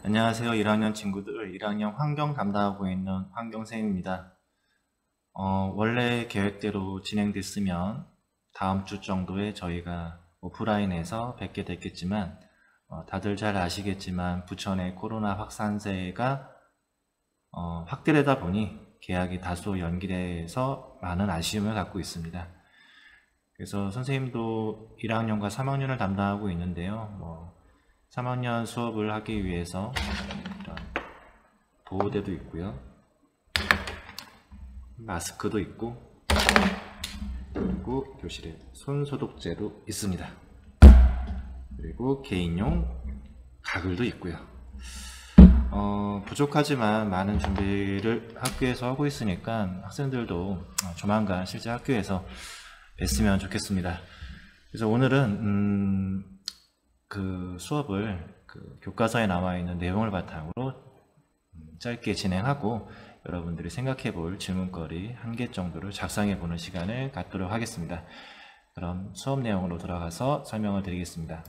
안녕하세요. 1학년 친구들, 1학년 환경 담당하고 있는 환경쌤입니다. 원래 계획대로 진행됐으면 다음 주 정도에 저희가 오프라인에서 뵙게 됐겠지만, 다들 잘 아시겠지만 부천의 코로나 확산세가 확대되다 보니 개학이 다소 연기돼서 많은 아쉬움을 갖고 있습니다. 그래서 선생님도 1학년과 3학년을 담당하고 있는데요. 3학년 수업을 하기 위해서 이런 보호대도 있고요, 마스크도 있고, 그리고 교실에 손소독제도 있습니다. 그리고 개인용 가글도 있고요. 부족하지만 많은 준비를 학교에서 하고 있으니까 학생들도 조만간 실제 학교에서 뵀으면 좋겠습니다. 그래서 오늘은 그 수업을 교과서에 나와 있는 내용을 바탕으로 짧게 진행하고 여러분들이 생각해 볼 질문거리 1개 정도를 작성해 보는 시간을 갖도록 하겠습니다. 그럼 수업 내용으로 들어가서 설명을 드리겠습니다.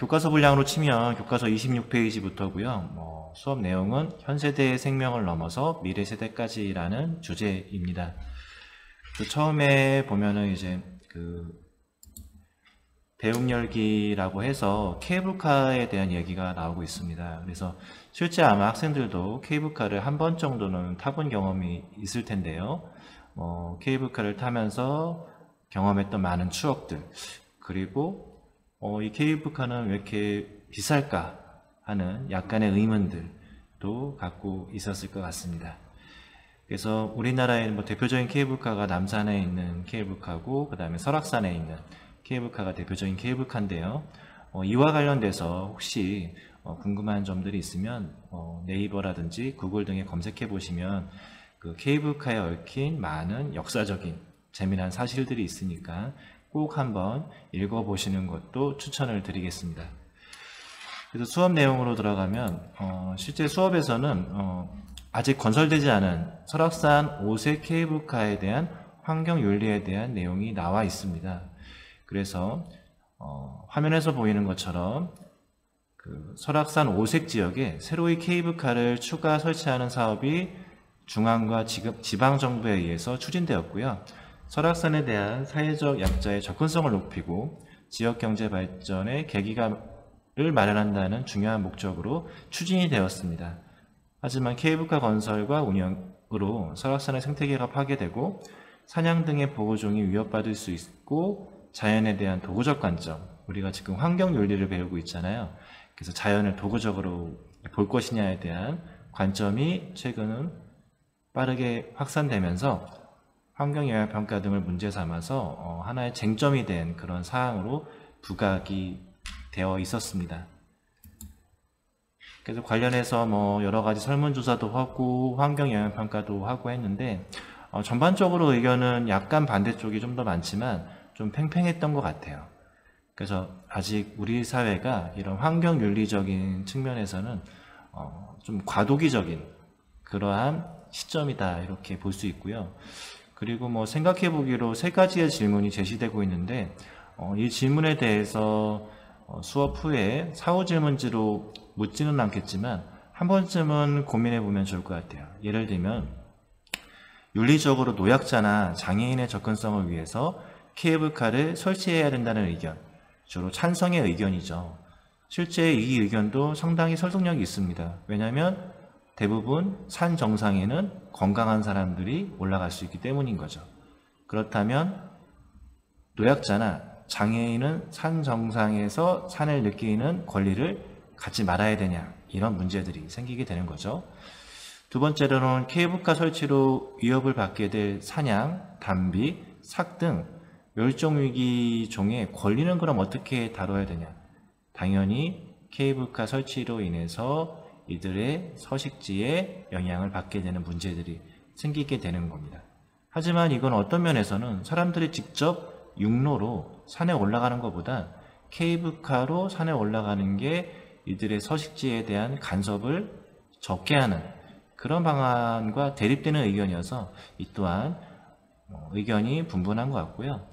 교과서 분량으로 치면 교과서 26페이지부터고요. 수업 내용은 현 세대의 생명을 넘어서 미래 세대까지라는 주제입니다. 처음에 보면은 이제 배웅열기라고 해서 케이블카에 대한 얘기가 나오고 있습니다. 그래서 실제 아마 학생들도 케이블카를 한 번 정도는 타본 경험이 있을 텐데요. 케이블카를 타면서 경험했던 많은 추억들, 그리고 이 케이블카는 왜 이렇게 비쌀까 하는 약간의 의문들도 갖고 있었을 것 같습니다. 그래서 우리나라에는 대표적인 케이블카가 남산에 있는 케이블카고, 그 다음에 설악산에 있는 케이블카가 대표적인 케이블카인데요. 이와 관련돼서 혹시 궁금한 점들이 있으면 네이버라든지 구글 등에 검색해 보시면 그 케이블카에 얽힌 많은 역사적인 재미난 사실들이 있으니까 꼭 한번 읽어보시는 것도 추천을 드리겠습니다. 그래서 수업 내용으로 들어가면 실제 수업에서는 아직 건설되지 않은 설악산 5세 케이블카에 대한 환경윤리에 대한 내용이 나와 있습니다. 그래서 화면에서 보이는 것처럼 설악산 5색 지역에 새로이 케이블카를 추가 설치하는 사업이 중앙과 지방정부에 의해서 추진되었고요. 설악산에 대한 사회적 약자의 접근성을 높이고 지역경제 발전의 계기를 마련한다는 중요한 목적으로 추진이 되었습니다. 하지만 케이블카 건설과 운영으로 설악산의 생태계가 파괴되고 사냥 등의 보호종이 위협받을 수 있고, 자연에 대한 도구적 관점, 우리가 지금 환경윤리를 배우고 있잖아요. 그래서 자연을 도구적으로 볼 것이냐에 대한 관점이 최근은 빠르게 확산되면서 환경영향평가 등을 문제 삼아서 하나의 쟁점이 된 그런 사항으로 부각이 되어 있었습니다. 그래서 관련해서 여러 가지 설문조사도 하고 환경영향평가도 하고 했는데 전반적으로 의견은 약간 반대쪽이 좀 더 많지만 좀 팽팽했던 것 같아요. 그래서 아직 우리 사회가 이런 환경윤리적인 측면에서는 좀 과도기적인 그러한 시점이다, 이렇게 볼 수 있고요. 그리고 생각해 보기로 3가지의 질문이 제시되고 있는데 이 질문에 대해서 수업 후에 사후 질문지로 묻지는 않겠지만 한 번쯤은 고민해 보면 좋을 것 같아요. 예를 들면 윤리적으로 노약자나 장애인의 접근성을 위해서 케이블카를 설치해야 된다는 의견, 주로 찬성의 의견이죠. 실제 이 의견도 상당히 설득력이 있습니다. 왜냐하면 대부분 산 정상에는 건강한 사람들이 올라갈 수 있기 때문인 거죠. 그렇다면 노약자나 장애인은 산 정상에서 산을 느끼는 권리를 갖지 말아야 되냐, 이런 문제들이 생기게 되는 거죠. 두 번째로는 케이블카 설치로 위협을 받게 될 사냥, 담비, 삭 등 멸종위기 종의 권리는 그럼 어떻게 다뤄야 되냐. 당연히 케이블카 설치로 인해서 이들의 서식지에 영향을 받게 되는 문제들이 생기게 되는 겁니다. 하지만 이건 어떤 면에서는 사람들이 직접 육로로 산에 올라가는 것보다 케이블카로 산에 올라가는 게 이들의 서식지에 대한 간섭을 적게 하는 그런 방안과 대립되는 의견이어서 이 또한 의견이 분분한 것 같고요.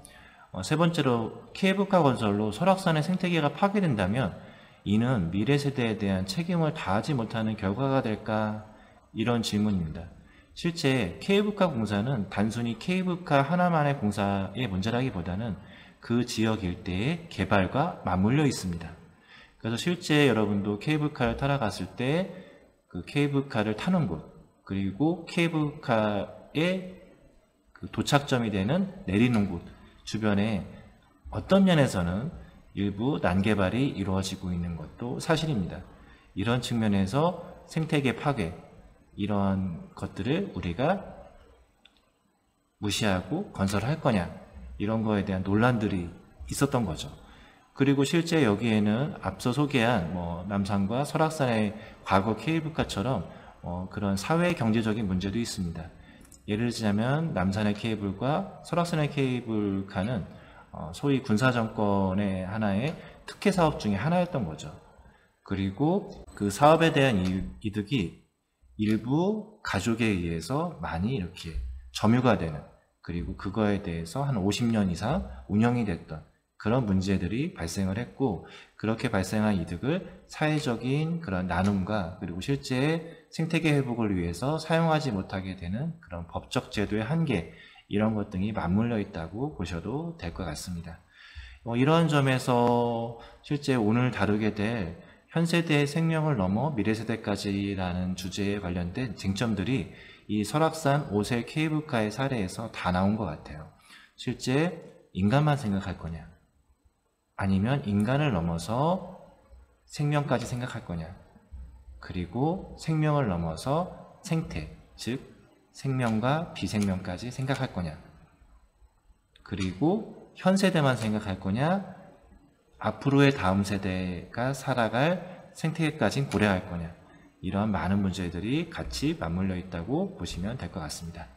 세 번째로 케이블카 건설로 설악산의 생태계가 파괴된다면 이는 미래 세대에 대한 책임을 다하지 못하는 결과가 될까? 이런 질문입니다. 실제 케이블카 공사는 단순히 케이블카 하나만의 공사의 문제라기보다는 그 지역 일대의 개발과 맞물려 있습니다. 그래서 실제 여러분도 케이블카를 타러 갔을 때 그 케이블카를 타는 곳, 그리고 케이블카의 그 도착점이 되는 내리는 곳 주변에 어떤 면에서는 일부 난개발이 이루어지고 있는 것도 사실입니다. 이런 측면에서 생태계 파괴, 이런 것들을 우리가 무시하고 건설할 거냐, 이런 거에 대한 논란들이 있었던 거죠. 그리고 실제 여기에는 앞서 소개한 남산과 설악산의 과거 케이블카처럼 그런 사회 경제적인 문제도 있습니다. 예를 들자면 남산의 케이블과 설악산의 케이블카는 소위 군사정권의 하나의 특혜 사업 중에 하나였던 거죠. 그리고 그 사업에 대한 이득이 일부 가족에 의해서 많이 이렇게 점유가 되는, 그리고 그거에 대해서 한 50년 이상 운영이 됐던 그런 문제들이 발생을 했고, 그렇게 발생한 이득을 사회적인 그런 나눔과 그리고 실제 생태계 회복을 위해서 사용하지 못하게 되는 그런 법적 제도의 한계, 이런 것 등이 맞물려 있다고 보셔도 될 것 같습니다. 이런 점에서 실제 오늘 다루게 될 현 세대의 생명을 넘어 미래 세대까지라는 주제에 관련된 쟁점들이 이 설악산 오셀 케이블카의 사례에서 다 나온 것 같아요. 실제 인간만 생각할 거냐, 아니면 인간을 넘어서 생명까지 생각할 거냐, 그리고 생명을 넘어서 생태, 즉 생명과 비생명까지 생각할 거냐, 그리고 현 세대만 생각할 거냐, 앞으로의 다음 세대가 살아갈 생태계까지 고려할 거냐, 이러한 많은 문제들이 같이 맞물려 있다고 보시면 될 것 같습니다.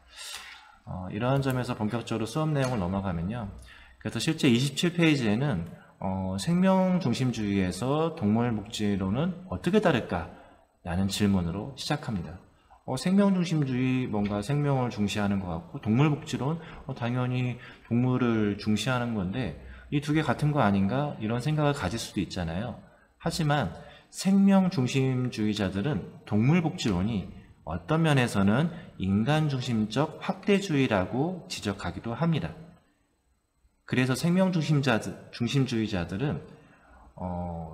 이러한 점에서 본격적으로 수업 내용을 넘어가면요. 그래서 실제 27페이지에는 생명 중심주의에서 동물 복지론은 어떻게 다를까? 라는 질문으로 시작합니다. 생명 중심주의, 뭔가 생명을 중시하는 것 같고, 동물 복지론, 당연히 동물을 중시하는 건데 이 두 개 같은 거 아닌가? 이런 생각을 가질 수도 있잖아요. 하지만 생명 중심주의자들은 동물 복지론이 어떤 면에서는 인간 중심적 확대주의라고 지적하기도 합니다. 그래서 생명 중심주의자들은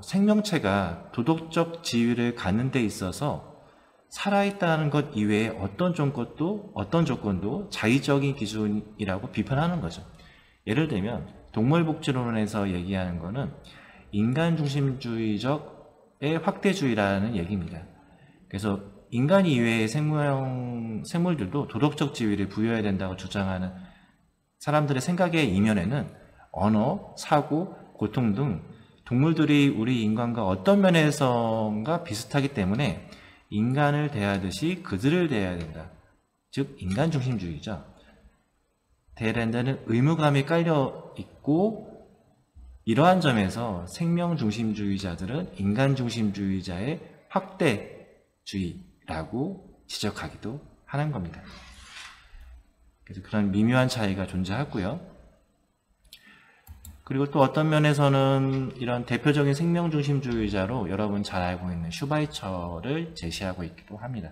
생명체가 도덕적 지위를 갖는 데 있어서 살아있다는 것 이외에 어떤 조건도 자의적인 기준이라고 비판하는 거죠. 예를 들면 동물복지론에서 얘기하는 거는 인간 중심주의적의 확대주의라는 얘기입니다. 그래서 인간 이외의 생물들도 도덕적 지위를 부여해야 된다고 주장하는 사람들의 생각의 이면에는 언어, 사고, 고통 등 동물들이 우리 인간과 어떤 면에선가 비슷하기 때문에 인간을 대하듯이 그들을 대해야 된다. 즉 인간 중심주의죠. 대해야 된다는 의무감이 깔려 있고, 이러한 점에서 생명 중심주의자들은 인간 중심주의자의 확대주의라고 지적하기도 하는 겁니다. 그래서 그런 미묘한 차이가 존재하고요. 그리고 또 어떤 면에서는 이런 대표적인 생명 중심주의자로 여러분 잘 알고 있는 슈바이처를 제시하고 있기도 합니다.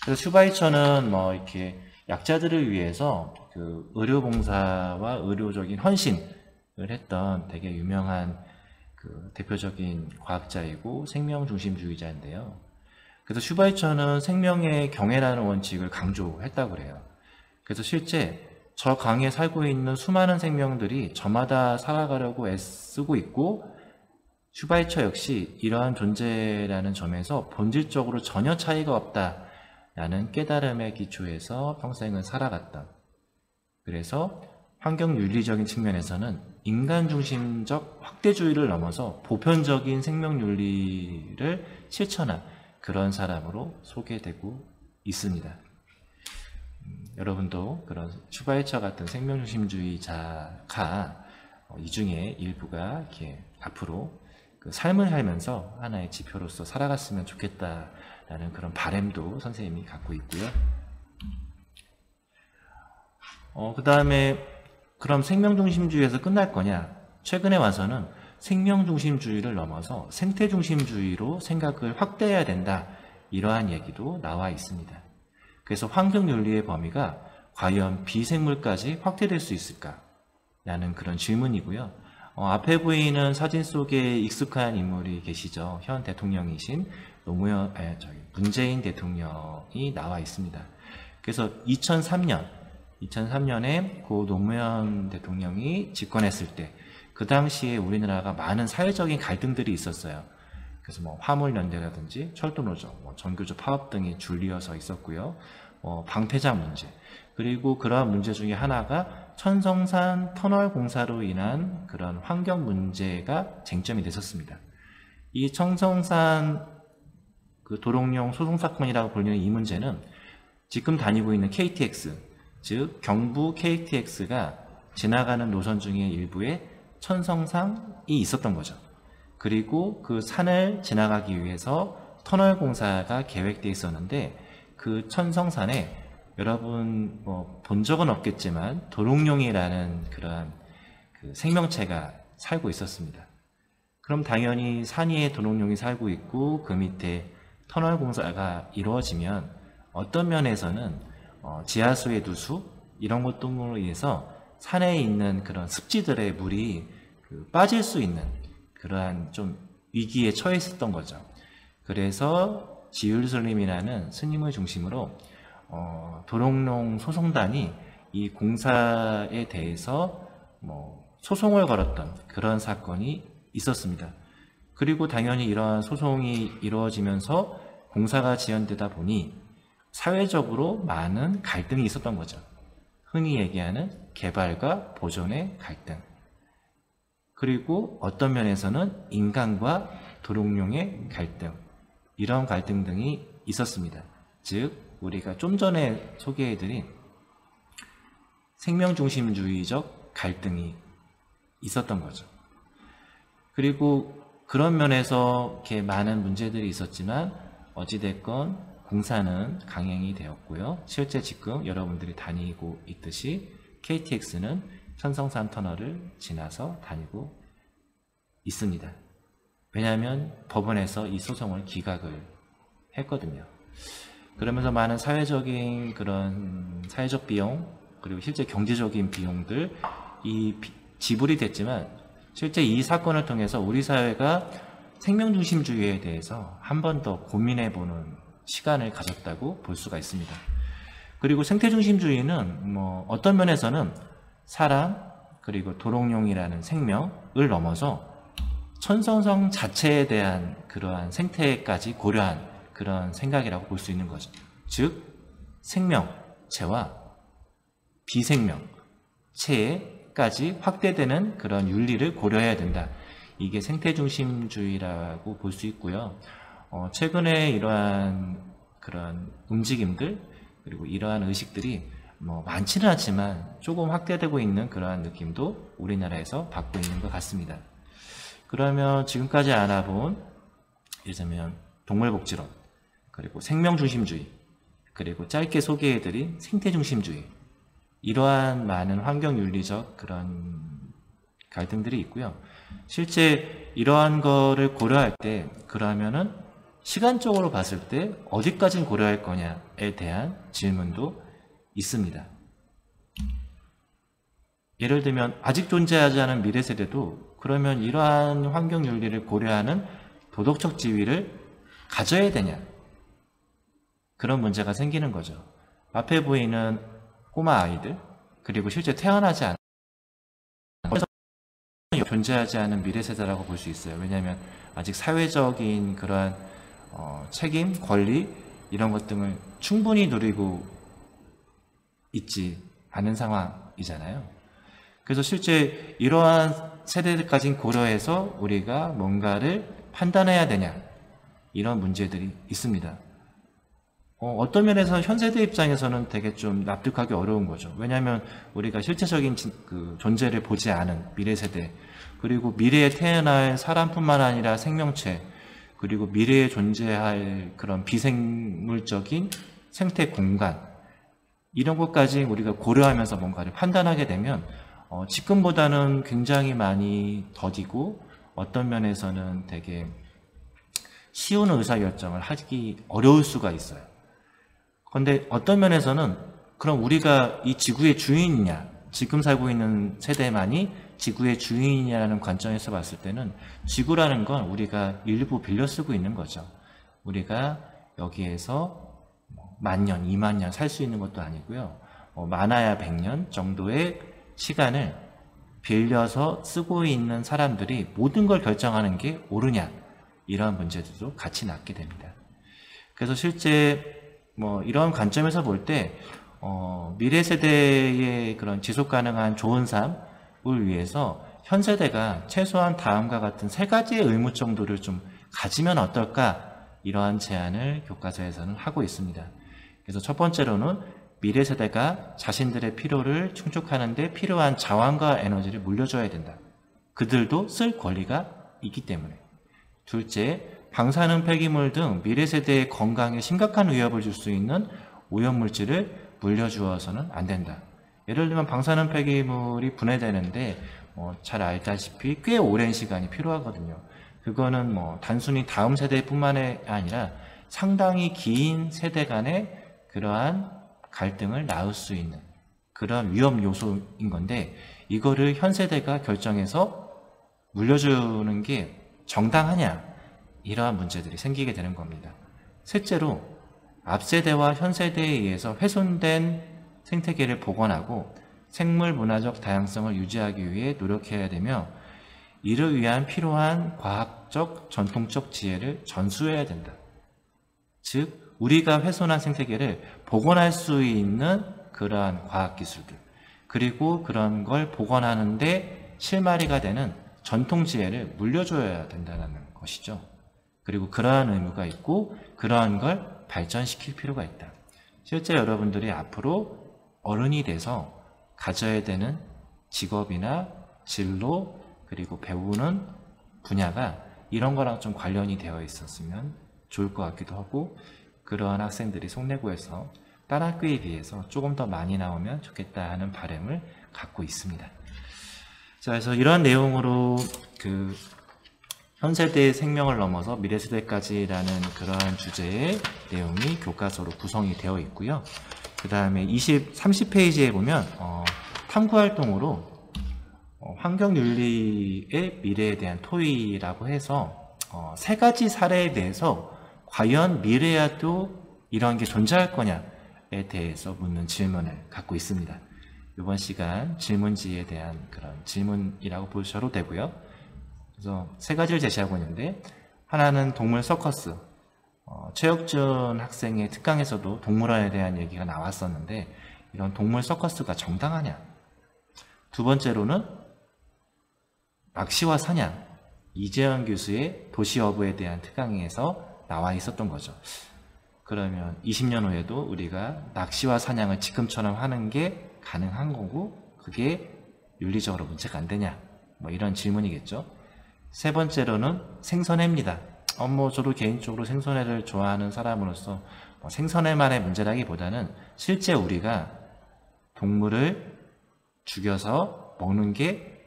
그래서 슈바이처는 이렇게 약자들을 위해서 그 의료봉사와 의료적인 헌신을 했던 되게 유명한 그 대표적인 과학자이고 생명 중심주의자인데요. 그래서 슈바이처는 생명의 경애라는 원칙을 강조했다고 그래요. 그래서 실제 저 강에 살고 있는 수많은 생명들이 저마다 살아가려고 애쓰고 있고, 슈바이처 역시 이러한 존재라는 점에서 본질적으로 전혀 차이가 없다라는 깨달음의 기초에서 평생을 살아갔던, 그래서 환경윤리적인 측면에서는 인간 중심적 확대주의를 넘어서 보편적인 생명윤리를 실천한 그런 사람으로 소개되고 있습니다. 여러분도 그런 슈바이처 같은 생명중심주의자가 이 중에 일부가 이렇게 앞으로 그 삶을 살면서 하나의 지표로서 살아갔으면 좋겠다라는 그런 바람도 선생님이 갖고 있고요. 그 다음에 그럼 생명중심주의에서 끝날 거냐? 최근에 와서는 생명중심주의를 넘어서 생태중심주의로 생각을 확대해야 된다. 이러한 얘기도 나와 있습니다. 그래서 환경윤리의 범위가 과연 비생물까지 확대될 수 있을까? 라는 그런 질문이고요. 앞에 보이는 사진 속에 익숙한 인물이 계시죠. 현 대통령이신 문재인 대통령이 나와 있습니다. 그래서 2003년에 고 노무현 대통령이 집권했을 때 그 당시에 우리나라가 많은 사회적인 갈등들이 있었어요. 그래서 뭐 화물연대라든지 철도노조, 전교조 파업 등이 줄이어서 있었고요. 방패장 문제, 그리고 그러한 문제 중에 하나가 천성산 터널 공사로 인한 그런 환경 문제가 쟁점이 됐었습니다. 이 천성산 그 도롱뇽 소송 사건이라고 불리는 이 문제는 지금 다니고 있는 KTX, 즉 경부 KTX가 지나가는 노선 중에 일부에 천성산이 있었던 거죠. 그리고 그 산을 지나가기 위해서 터널 공사가 계획되어 있었는데 그 천성산에 여러분 본 적은 없겠지만 도롱뇽이라는 그러한 그 생명체가 살고 있었습니다. 그럼 당연히 산 위에 도롱뇽이 살고 있고 그 밑에 터널 공사가 이루어지면 어떤 면에서는 지하수의 누수 이런 것 등으로 인해서 산에 있는 그런 습지들의 물이 빠질 수 있는 그러한 좀 위기에 처했었던 거죠. 그래서 지율스님이라는 스님을 중심으로 도롱뇽 소송단이 이 공사에 대해서 소송을 걸었던 그런 사건이 있었습니다. 그리고 당연히 이러한 소송이 이루어지면서 공사가 지연되다 보니 사회적으로 많은 갈등이 있었던 거죠. 흔히 얘기하는 개발과 보존의 갈등. 그리고 어떤 면에서는 인간과 도롱뇽의 갈등. 이런 갈등 등이 있었습니다. 즉 우리가 좀 전에 소개해드린 생명중심주의적 갈등이 있었던 거죠. 그리고 그런 면에서 이렇게 많은 문제들이 있었지만 어찌됐건 공사는 강행이 되었고요. 실제 지금 여러분들이 다니고 있듯이 KTX는 천성산 터널을 지나서 다니고 있습니다. 왜냐하면 법원에서 이 소송을 기각을 했거든요. 그러면서 많은 사회적인 그런 사회적 비용 그리고 실제 경제적인 비용들 지불이 됐지만 실제 이 사건을 통해서 우리 사회가 생명중심주의에 대해서 한 번 더 고민해보는 시간을 가졌다고 볼 수가 있습니다. 그리고 생태중심주의는 어떤 면에서는 사람 그리고 도롱뇽이라는 생명을 넘어서 천성성 자체에 대한 그러한 생태까지 고려한 그런 생각이라고 볼 수 있는 거죠. 즉 생명체와 비생명체까지 확대되는 그런 윤리를 고려해야 된다. 이게 생태중심주의라고 볼 수 있고요. 최근에 이러한 그런 움직임들 그리고 이러한 의식들이 많지는 않지만 조금 확대되고 있는 그러한 느낌도 우리나라에서 받고 있는 것 같습니다. 그러면 지금까지 알아본 예를 들면 동물복지론 그리고 생명중심주의 그리고 짧게 소개해드린 생태중심주의 이러한 많은 환경윤리적 그런 갈등들이 있고요. 실제 이러한 거를 고려할 때 그러면은 시간적으로 봤을 때 어디까지 고려할 거냐에 대한 질문도 있습니다. 예를 들면 아직 존재하지 않은 미래 세대도 그러면 이러한 환경윤리를 고려하는 도덕적 지위를 가져야 되냐 그런 문제가 생기는 거죠. 앞에 보이는 꼬마 아이들 그리고 실제 태어나지 않은 존재하지 않은 미래 세대라고 볼 수 있어요. 왜냐하면 아직 사회적인 그러한 책임, 권리 이런 것 등을 충분히 누리고 있지 않은 상황이잖아요. 그래서 실제 이러한 세대들까지 고려해서 우리가 뭔가를 판단해야 되냐 이런 문제들이 있습니다. 어떤 면에서 현 세대 입장에서는 되게 좀 납득하기 어려운 거죠. 왜냐하면 우리가 실체적인 그 존재를 보지 않은 미래 세대 그리고 미래에 태어날 사람뿐만 아니라 생명체 그리고 미래에 존재할 그런 비생물적인 생태 공간 이런 것까지 우리가 고려하면서 뭔가를 판단하게 되면 지금보다는 굉장히 많이 더디고 어떤 면에서는 되게 쉬운 의사결정을 하기 어려울 수가 있어요. 그런데 어떤 면에서는 그럼 우리가 이 지구의 주인이냐, 지금 살고 있는 세대만이 지구의 주인이냐라는 관점에서 봤을 때는 지구라는 건 우리가 일부 빌려 쓰고 있는 거죠. 우리가 여기에서 10,000년, 20,000년 살 수 있는 것도 아니고요. 많아야 100년 정도의 시간을 빌려서 쓰고 있는 사람들이 모든 걸 결정하는 게 옳으냐, 이런 문제들도 같이 낳게 됩니다. 그래서 실제 이런 관점에서 볼 때 미래 세대의 그런 지속 가능한 좋은 삶을 위해서 현 세대가 최소한 다음과 같은 3가지의 의무 정도를 좀 가지면 어떨까, 이러한 제안을 교과서에서는 하고 있습니다. 그래서 첫 번째로는 미래 세대가 자신들의 필요를 충족하는 데 필요한 자원과 에너지를 물려줘야 된다. 그들도 쓸 권리가 있기 때문에. 둘째, 방사능 폐기물 등 미래 세대의 건강에 심각한 위협을 줄 수 있는 오염물질을 물려주어서는 안 된다. 예를 들면 방사능 폐기물이 분해되는데 잘 알다시피 꽤 오랜 시간이 필요하거든요. 그거는 단순히 다음 세대뿐만 아니라 상당히 긴 세대 간의 그러한 갈등을 낳을 수 있는 그런 위험 요소인 건데, 이거를 현 세대가 결정해서 물려주는 게 정당하냐, 이러한 문제들이 생기게 되는 겁니다. 셋째로 앞 세대와 현 세대에 의해서 훼손된 생태계를 복원하고 생물 문화적 다양성을 유지하기 위해 노력해야 되며, 이를 위한 필요한 과학적, 전통적 지혜를 전수해야 된다. 즉, 우리가 훼손한 생태계를 복원할 수 있는 그러한 과학기술들, 그리고 그런 걸 복원하는데 실마리가 되는 전통 지혜를 물려줘야 된다는 것이죠. 그리고 그러한 의무가 있고 그러한 걸 발전시킬 필요가 있다. 실제 여러분들이 앞으로 어른이 돼서 가져야 되는 직업이나 진로, 그리고 배우는 분야가 이런 거랑 좀 관련이 되어 있었으면 좋을 것 같기도 하고, 그러한 학생들이 속내고에서 다른 학교에 비해서 조금 더 많이 나오면 좋겠다 하는 바람을 갖고 있습니다. 자, 그래서 이러한 내용으로 현 세대의 생명을 넘어서 미래 세대까지라는 그러한 주제의 내용이 교과서로 구성이 되어 있고요. 그 다음에 30페이지에 보면 탐구활동으로 환경윤리의 미래에 대한 토의라고 해서 3가지 사례에 대해서 과연 미래에도 이런 게 존재할 거냐에 대해서 묻는 질문을 갖고 있습니다. 이번 시간 질문지에 대한 그런 질문이라고 보셔도 되고요. 그래서 3가지를 제시하고 있는데, 하나는 동물 서커스. 최혁준 학생의 특강에서도 동물원에 대한 얘기가 나왔었는데, 이런 동물 서커스가 정당하냐? 두 번째로는 낚시와 사냥. 이재현 교수의 도시 여부에 대한 특강에서 나와 있었던 거죠. 그러면 20년 후에도 우리가 낚시와 사냥을 지금처럼 하는 게 가능한 거고, 그게 윤리적으로 문제가 안 되냐, 이런 질문이겠죠. 세 번째로는 생선회입니다. 저도 개인적으로 생선회를 좋아하는 사람으로서 생선회만의 문제라기보다는 실제 우리가 동물을 죽여서 먹는 게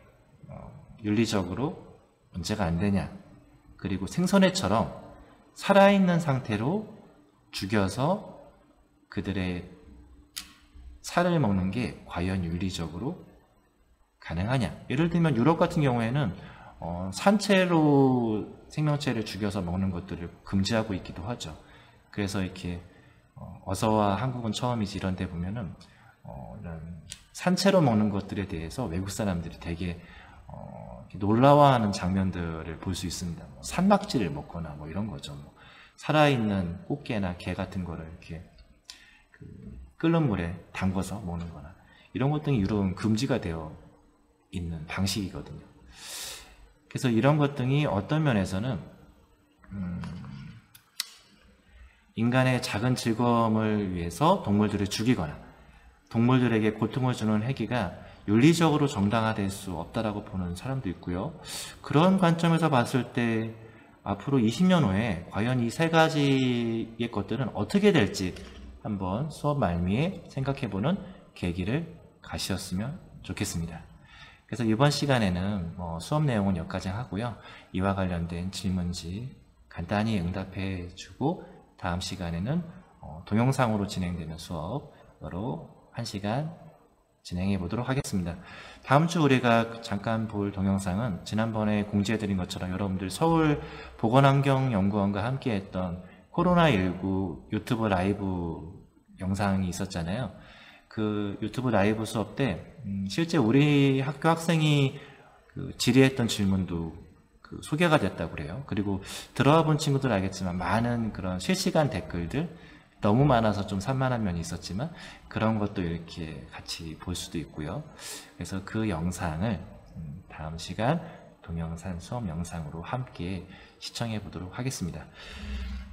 윤리적으로 문제가 안 되냐, 그리고 생선회처럼 살아있는 상태로 죽여서 그들의 살을 먹는 게 과연 윤리적으로 가능하냐. 예를 들면 유럽 같은 경우에는 산채로 생명체를 죽여서 먹는 것들을 금지하고 있기도 하죠. 그래서 이렇게 어서와 한국은 처음이지 이런 데 보면은 이런 산채로 먹는 것들에 대해서 외국 사람들이 되게 놀라워하는 장면들을 볼 수 있습니다. 산낙지를 먹거나 이런 거죠. 살아있는 꽃게나 게 같은 거를 이렇게 끓는 물에 담궈서 먹는 거나 이런 것들이 유럽은 금지가 되어 있는 방식이거든요. 그래서 이런 것들이 어떤 면에서는 인간의 작은 즐거움을 위해서 동물들을 죽이거나 동물들에게 고통을 주는 행위가 윤리적으로 정당화될 수 없다라고 보는 사람도 있고요. 그런 관점에서 봤을 때 앞으로 20년 후에 과연 이 3가지의 것들은 어떻게 될지 한번 수업 말미에 생각해보는 계기를 가셨으면 좋겠습니다. 그래서 이번 시간에는 수업 내용은 여기까지 하고요. 이와 관련된 질문지 간단히 응답해 주고 다음 시간에는 동영상으로 진행되는 수업으로 1시간 진행해 보도록 하겠습니다. 다음 주 우리가 잠깐 볼 동영상은 지난번에 공지해 드린 것처럼 여러분들 서울 보건환경연구원과 함께 했던 코로나19 유튜브 라이브 영상이 있었잖아요. 그 유튜브 라이브 수업 때 실제 우리 학교 학생이 질의했던 질문도 소개가 됐다고 그래요. 그리고 들어와 본 친구들 알겠지만 많은 그런 실시간 댓글들 너무 많아서 좀 산만한 면이 있었지만 그런 것도 이렇게 같이 볼 수도 있고요. 그래서 그 영상을 다음 시간 동영상 수업 영상으로 함께 시청해 보도록 하겠습니다.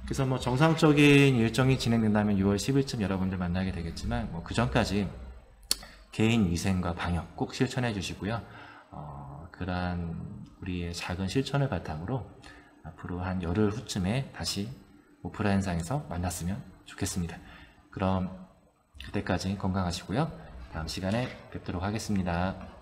그래서 정상적인 일정이 진행된다면 6월 10일쯤 여러분들 만나게 되겠지만 그 전까지 개인 위생과 방역 꼭 실천해 주시고요. 그러한 우리의 작은 실천을 바탕으로 앞으로 한 열흘 후쯤에 다시 오프라인상에서 만났으면 좋겠습니다. 그럼 그때까지 건강하시고요. 다음 시간에 뵙도록 하겠습니다.